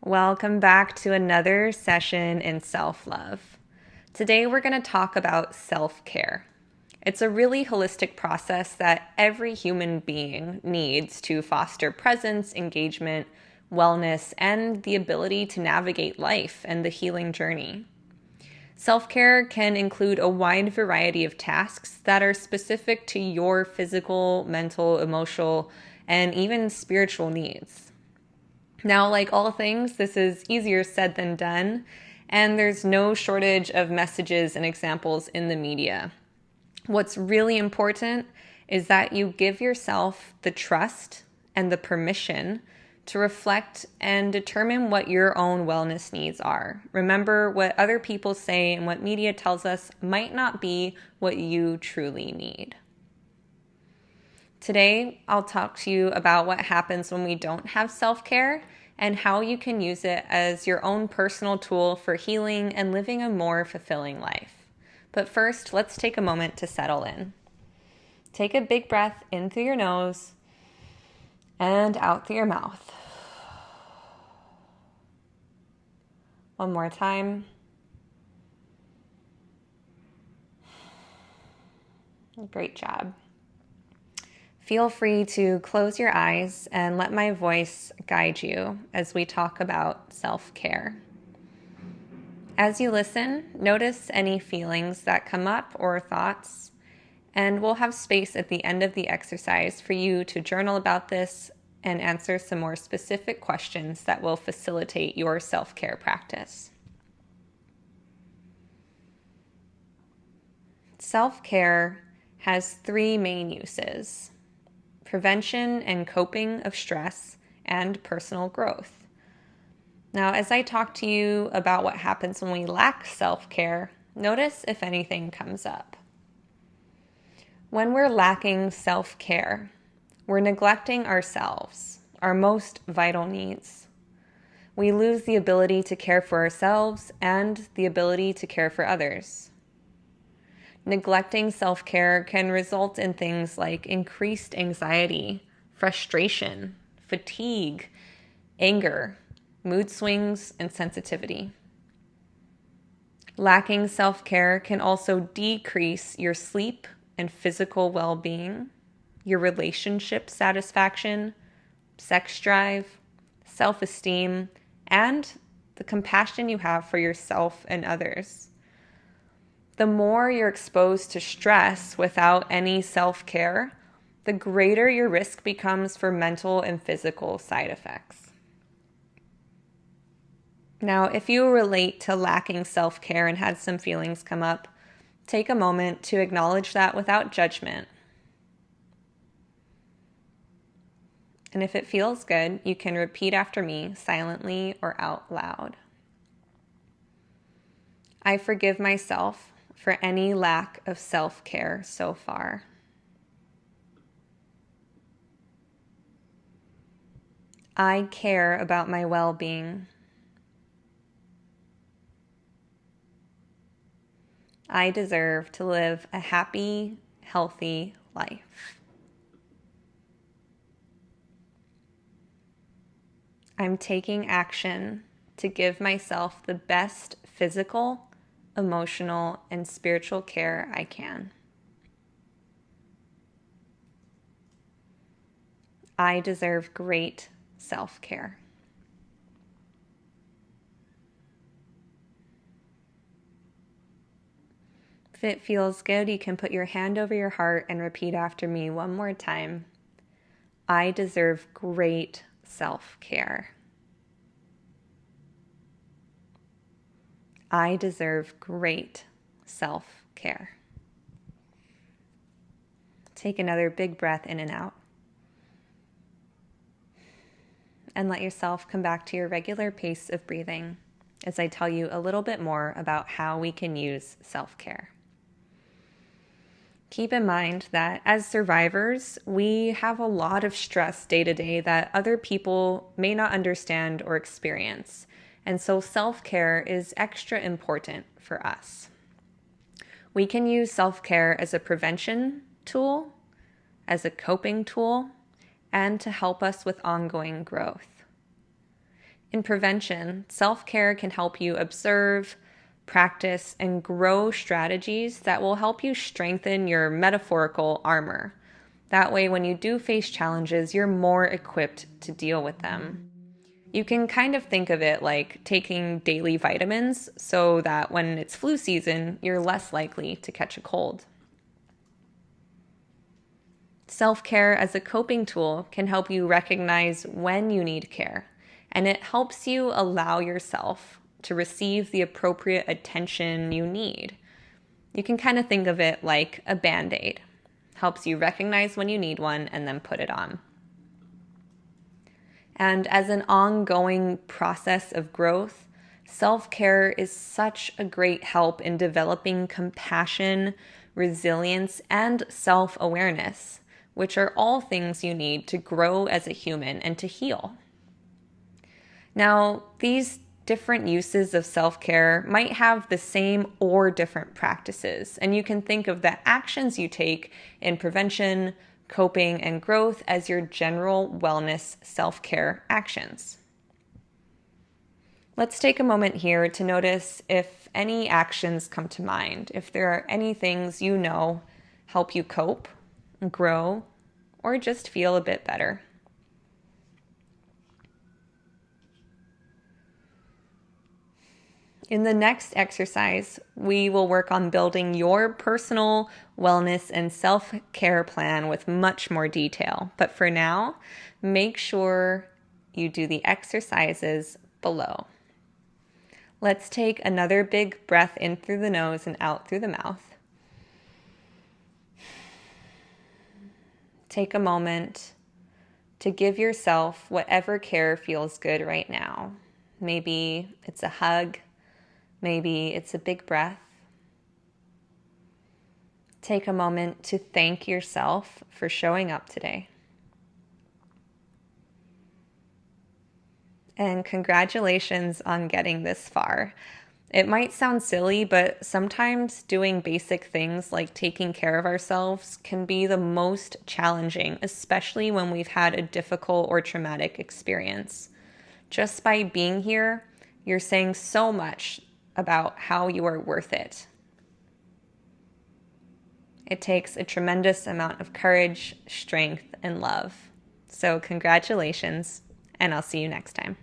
Welcome back to another session in self-love. Today we're going to talk about self-care. It's a really holistic process that every human being needs to foster presence, engagement, wellness, and the ability to navigate life and the healing journey. Self-care can include a wide variety of tasks that are specific to your physical, mental, emotional, and even spiritual needs. Now, like all things, this is easier said than done, and there's no shortage of messages and examples in the media. What's really important is that you give yourself the trust and the permission to reflect and determine what your own wellness needs are. Remember, what other people say and what media tells us might not be what you truly need. Today, I'll talk to you about what happens when we don't have self-care and how you can use it as your own personal tool for healing and living a more fulfilling life. But first, let's take a moment to settle in. Take a big breath in through your nose and out through your mouth. One more time. Great job. Feel free to close your eyes and let my voice guide you as we talk about self-care. As you listen, notice any feelings that come up or thoughts, and we'll have space at the end of the exercise for you to journal about this and answer some more specific questions that will facilitate your self-care practice. Self-care has three main uses: prevention and coping of stress, and personal growth. Now, as I talk to you about what happens when we lack self-care, notice if anything comes up. When we're lacking self-care, we're neglecting ourselves, our most vital needs. We lose the ability to care for ourselves and the ability to care for others. Neglecting self-care can result in things like increased anxiety, frustration, fatigue, anger, mood swings, and sensitivity. Lacking self-care can also decrease your sleep and physical well-being, your relationship satisfaction, sex drive, self-esteem, and the compassion you have for yourself and others. The more you're exposed to stress without any self-care, the greater your risk becomes for mental and physical side effects. Now, if you relate to lacking self-care and had some feelings come up, take a moment to acknowledge that without judgment. And if it feels good, you can repeat after me silently or out loud. I forgive myself for any lack of self-care so far. I care about my well-being. I deserve to live a happy, healthy life. I'm taking action to give myself the best physical, emotional, and spiritual care I can. I deserve great self-care. If it feels good, you can put your hand over your heart and repeat after me one more time. I deserve great self-care. I deserve great self-care. Take another big breath in and out. And let yourself come back to your regular pace of breathing as I tell you a little bit more about how we can use self-care. Keep in mind that as survivors, we have a lot of stress day to day that other people may not understand or experience. And so self-care is extra important for us. We can use self-care as a prevention tool, as a coping tool, and to help us with ongoing growth. In prevention, self-care can help you observe, practice, and grow strategies that will help you strengthen your metaphorical armor. That way, when you do face challenges, you're more equipped to deal with them. You can kind of think of it like taking daily vitamins so that when it's flu season, you're less likely to catch a cold. Self-care as a coping tool can help you recognize when you need care, and it helps you allow yourself to receive the appropriate attention you need. You can kind of think of it like a Band-Aid. Helps you recognize when you need one and then put it on. And as an ongoing process of growth, self-care is such a great help in developing compassion, resilience, and self-awareness, which are all things you need to grow as a human and to heal. Now, these different uses of self-care might have the same or different practices, and you can think of the actions you take in prevention, coping, and growth as your general wellness self-care actions. Let's take a moment here to notice if any actions come to mind, if there are any things you know help you cope, grow, or just feel a bit better. In the next exercise, we will work on building your personal wellness and self-care plan with much more detail. But for now, make sure you do the exercises below. Let's take another big breath in through the nose and out through the mouth. Take a moment to give yourself whatever care feels good right now. Maybe it's a hug. Maybe it's a big breath. Take a moment to thank yourself for showing up today. And congratulations on getting this far. It might sound silly, but sometimes doing basic things like taking care of ourselves can be the most challenging, especially when we've had a difficult or traumatic experience. Just by being here, you're saying so much about how you are worth it. It takes a tremendous amount of courage, strength, and love. So congratulations, and I'll see you next time.